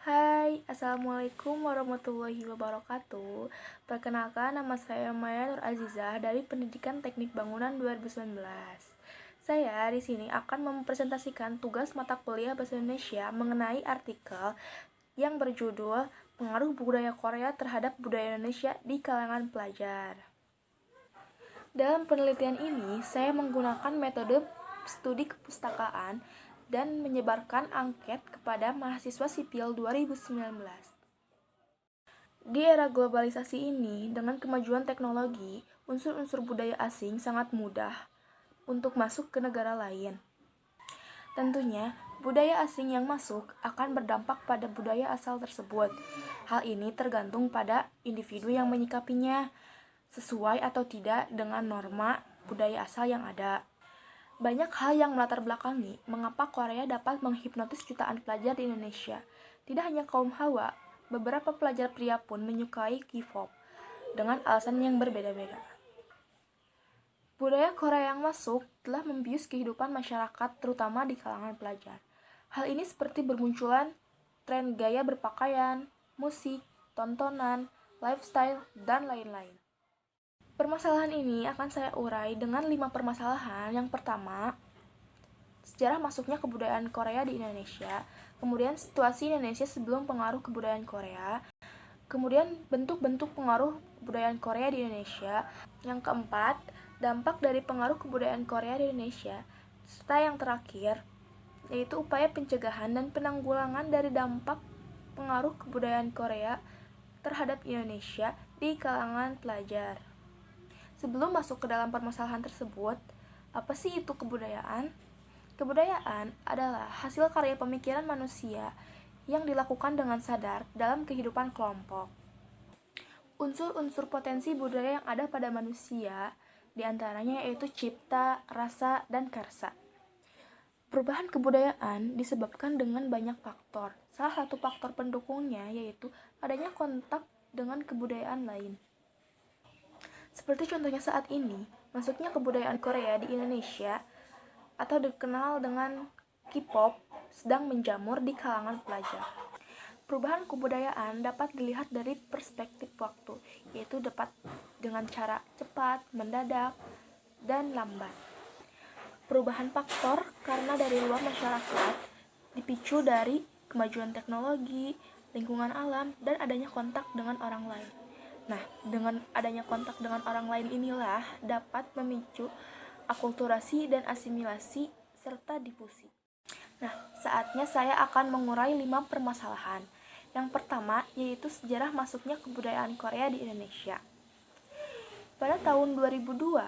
Hai, Assalamualaikum warahmatullahi wabarakatuh. Perkenalkan, nama saya Maya Nur Azizah dari Pendidikan Teknik Bangunan 2019. Saya di sini akan mempresentasikan tugas mata kuliah Bahasa Indonesia mengenai artikel yang berjudul Pengaruh Budaya Korea Terhadap Budaya Indonesia di Kalangan Pelajar. Dalam penelitian ini, saya menggunakan metode studi kepustakaan dan menyebarkan angket kepada mahasiswa sipil 2019. Di era globalisasi ini, dengan kemajuan teknologi, unsur-unsur budaya asing sangat mudah untuk masuk ke negara lain. Tentunya, budaya asing yang masuk akan berdampak pada budaya asal tersebut. Hal ini tergantung pada individu yang menyikapinya, sesuai atau tidak dengan norma budaya asal yang ada. Banyak hal yang melatar belakangi mengapa Korea dapat menghipnotis jutaan pelajar di Indonesia. Tidak hanya kaum Hawa, beberapa pelajar pria pun menyukai K-pop dengan alasan yang berbeda-beda. Budaya Korea yang masuk telah membius kehidupan masyarakat terutama di kalangan pelajar. Hal ini seperti bermunculan tren gaya berpakaian, musik, tontonan, lifestyle, dan lain-lain. Permasalahan ini akan saya urai dengan 5 permasalahan. Yang pertama, sejarah masuknya kebudayaan Korea di Indonesia, kemudian situasi Indonesia sebelum pengaruh kebudayaan Korea, kemudian bentuk-bentuk pengaruh kebudayaan Korea di Indonesia, yang keempat, dampak dari pengaruh kebudayaan Korea di Indonesia, serta yang terakhir, yaitu upaya pencegahan dan penanggulangan dari dampak pengaruh kebudayaan Korea terhadap Indonesia di kalangan pelajar. Sebelum masuk ke dalam permasalahan tersebut, apa sih itu kebudayaan? Kebudayaan adalah hasil karya pemikiran manusia yang dilakukan dengan sadar dalam kehidupan kelompok. Unsur-unsur potensi budaya yang ada pada manusia, diantaranya yaitu cipta, rasa, dan karsa. Perubahan kebudayaan disebabkan dengan banyak faktor. Salah satu faktor pendukungnya yaitu adanya kontak dengan kebudayaan lain. Seperti contohnya saat ini, masuknya kebudayaan Korea di Indonesia atau dikenal dengan K-pop sedang menjamur di kalangan pelajar. Perubahan kebudayaan dapat dilihat dari perspektif waktu, yaitu dapat dengan cara cepat, mendadak, dan lambat. Perubahan faktor karena dari luar masyarakat dipicu dari kemajuan teknologi, lingkungan alam, dan adanya kontak dengan orang lain. Nah, dengan adanya kontak dengan orang lain inilah dapat memicu akulturasi dan asimilasi serta difusi. Nah, saatnya saya akan mengurai 5 permasalahan. Yang pertama yaitu sejarah masuknya kebudayaan Korea di Indonesia. Pada tahun 2002,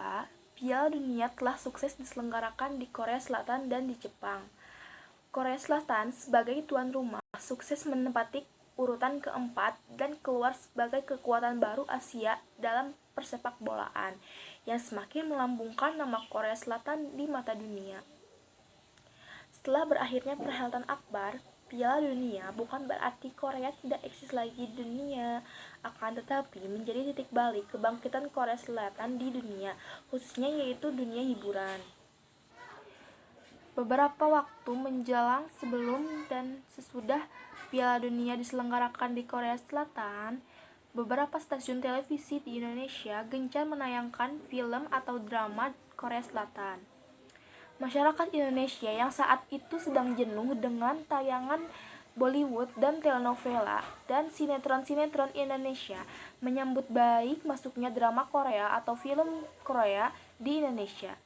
Piala Dunia telah sukses diselenggarakan di Korea Selatan dan di Jepang. Korea Selatan sebagai tuan rumah sukses menempati urutan keempat dan keluar sebagai kekuatan baru Asia dalam persepak bolaan yang semakin melambungkan nama Korea Selatan di mata dunia. Setelah berakhirnya perhelatan akbar, Piala Dunia bukan berarti Korea tidak eksis lagi di dunia, akan tetapi menjadi titik balik kebangkitan Korea Selatan di dunia, khususnya yaitu dunia hiburan. Beberapa waktu menjelang sebelum dan sesudah Piala Dunia diselenggarakan di Korea Selatan, beberapa stasiun televisi di Indonesia gencar menayangkan film atau drama Korea Selatan. Masyarakat Indonesia yang saat itu sedang jenuh dengan tayangan Bollywood dan telenovela dan sinetron-sinetron Indonesia menyambut baik masuknya drama Korea atau film Korea di Indonesia.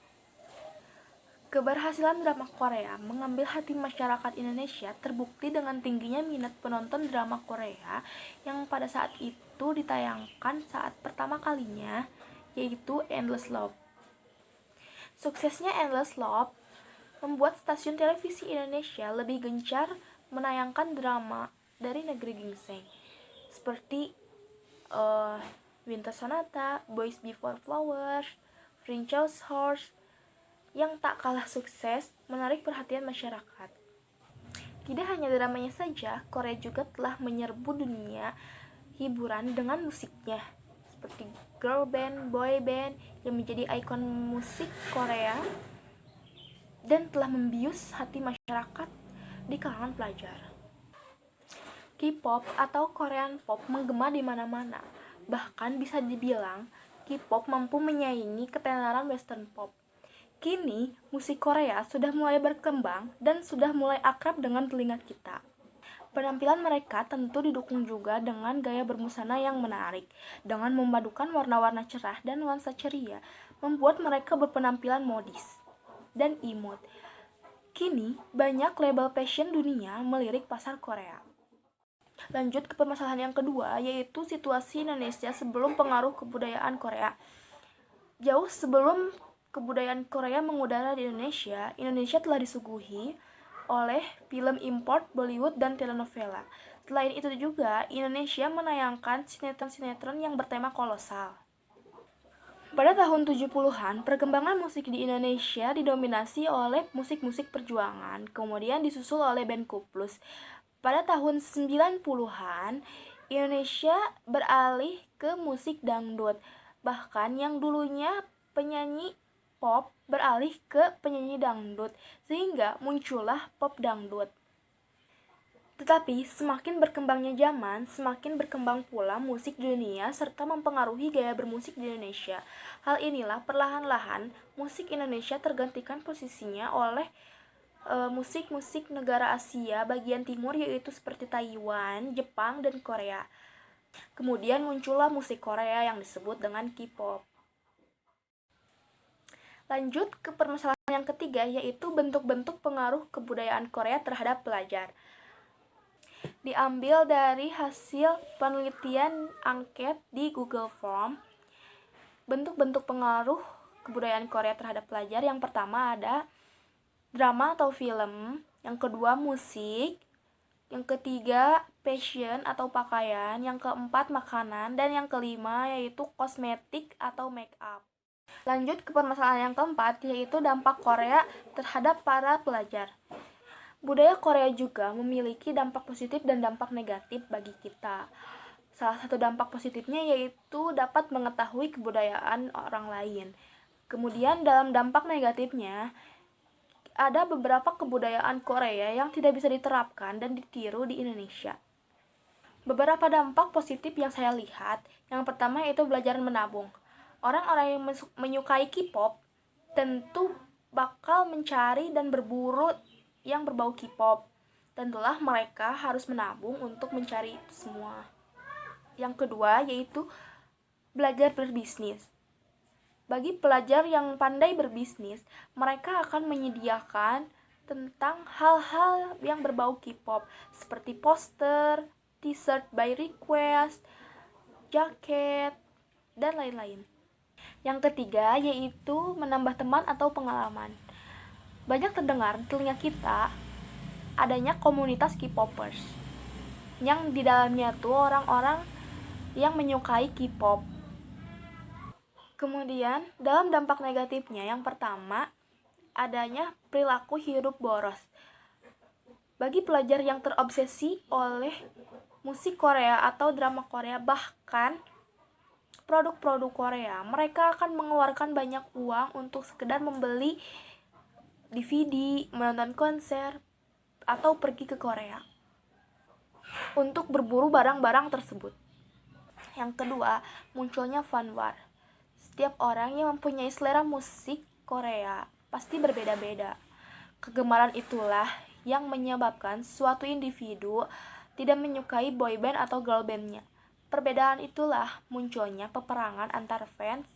Keberhasilan drama Korea mengambil hati masyarakat Indonesia terbukti dengan tingginya minat penonton drama Korea yang pada saat itu ditayangkan saat pertama kalinya, yaitu Endless Love. Suksesnya Endless Love membuat stasiun televisi Indonesia lebih gencar menayangkan drama dari negeri ginseng, seperti Winter Sonata, Boys Before Flowers, Princess Horse, yang tak kalah sukses menarik perhatian masyarakat. Tidak hanya dramanya saja, Korea juga telah menyerbu dunia hiburan dengan musiknya, seperti girl band, boy band yang menjadi ikon musik Korea dan telah membius hati masyarakat di kalangan pelajar. K-pop atau Korean pop menggema di mana-mana. Bahkan bisa dibilang K-pop mampu menyaingi ketenaran western pop. Kini, musik Korea sudah mulai berkembang dan sudah mulai akrab dengan telinga kita. Penampilan mereka tentu didukung juga dengan gaya bermusana yang menarik, dengan memadukan warna-warna cerah dan nuansa ceria, membuat mereka berpenampilan modis dan imut. Kini, banyak label fashion dunia melirik pasar Korea. Lanjut ke permasalahan yang kedua, yaitu situasi Indonesia sebelum pengaruh kebudayaan Korea. Jauh sebelum kebudayaan Korea mengudara di Indonesia, Indonesia telah disuguhi oleh film import Bollywood dan telenovela. Selain itu juga, Indonesia menayangkan sinetron-sinetron yang bertema kolosal. Pada tahun 70-an, perkembangan musik di Indonesia didominasi oleh musik-musik perjuangan, kemudian disusul oleh band Kuplus. Pada tahun 90-an, Indonesia beralih ke musik dangdut. Bahkan yang dulunya penyanyi pop beralih ke penyanyi dangdut, sehingga muncullah pop dangdut. Tetapi semakin berkembangnya zaman, semakin berkembang pula musik dunia serta mempengaruhi gaya bermusik di Indonesia. Hal inilah perlahan-lahan musik Indonesia tergantikan posisinya oleh musik-musik negara Asia bagian timur, yaitu seperti Taiwan, Jepang, dan Korea. Kemudian muncullah musik Korea yang disebut dengan K-pop. Lanjut ke permasalahan yang ketiga, yaitu bentuk-bentuk pengaruh kebudayaan Korea terhadap pelajar. Diambil dari hasil penelitian angket di Google Form, bentuk-bentuk pengaruh kebudayaan Korea terhadap pelajar. Yang pertama ada drama atau film, yang kedua musik, yang ketiga fashion atau pakaian, yang keempat makanan, dan yang kelima yaitu kosmetik atau make up. Lanjut ke permasalahan yang keempat, yaitu dampak Korea terhadap para pelajar. Budaya Korea juga memiliki dampak positif dan dampak negatif bagi kita. Salah satu dampak positifnya yaitu dapat mengetahui kebudayaan orang lain. Kemudian dalam dampak negatifnya, ada beberapa kebudayaan Korea yang tidak bisa diterapkan dan ditiru di Indonesia. Beberapa dampak positif yang saya lihat, yang pertama yaitu belajar menabung. Orang-orang yang menyukai K-pop tentu bakal mencari dan berburu yang berbau K-pop. Tentulah mereka harus menabung untuk mencari itu semua. Yang kedua yaitu belajar berbisnis. Bagi pelajar yang pandai berbisnis, mereka akan menyediakan tentang hal-hal yang berbau K-pop seperti poster, t-shirt by request, jaket, dan lain-lain. Yang ketiga yaitu menambah teman atau pengalaman. Banyak terdengar telinga kita adanya komunitas K-popers yang di dalamnya tuh orang-orang yang menyukai K-pop. Kemudian dalam dampak negatifnya, yang pertama adanya perilaku hirup boros. Bagi pelajar yang terobsesi oleh musik Korea atau drama Korea, bahkan produk-produk Korea, mereka akan mengeluarkan banyak uang untuk sekedar membeli DVD, menonton konser, atau pergi ke Korea untuk berburu barang-barang tersebut. Yang kedua, munculnya fan war. Setiap orang yang mempunyai selera musik Korea pasti berbeda-beda. Kegemaran itulah yang menyebabkan suatu individu tidak menyukai boyband atau girlbandnya. Perbedaan itulah munculnya peperangan antar fans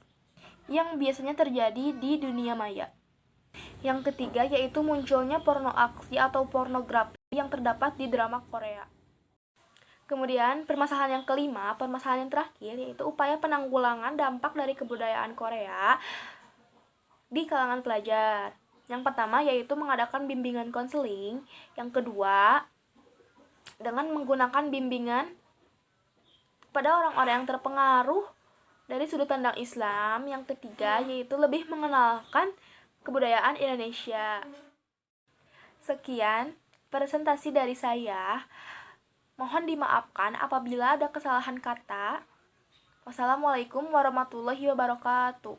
yang biasanya terjadi di dunia maya. Yang ketiga yaitu munculnya porno aksi atau pornografi yang terdapat di drama Korea. Kemudian permasalahan yang kelima, permasalahan yang terakhir yaitu upaya penanggulangan dampak dari kebudayaan Korea di kalangan pelajar. Yang pertama yaitu mengadakan bimbingan konseling. Yang kedua, dengan menggunakan bimbingan pada orang-orang yang terpengaruh dari sudut pandang Islam. Yang ketiga yaitu lebih mengenalkan kebudayaan Indonesia. Sekian presentasi dari saya. Mohon dimaafkan apabila ada kesalahan kata. Wassalamualaikum warahmatullahi wabarakatuh.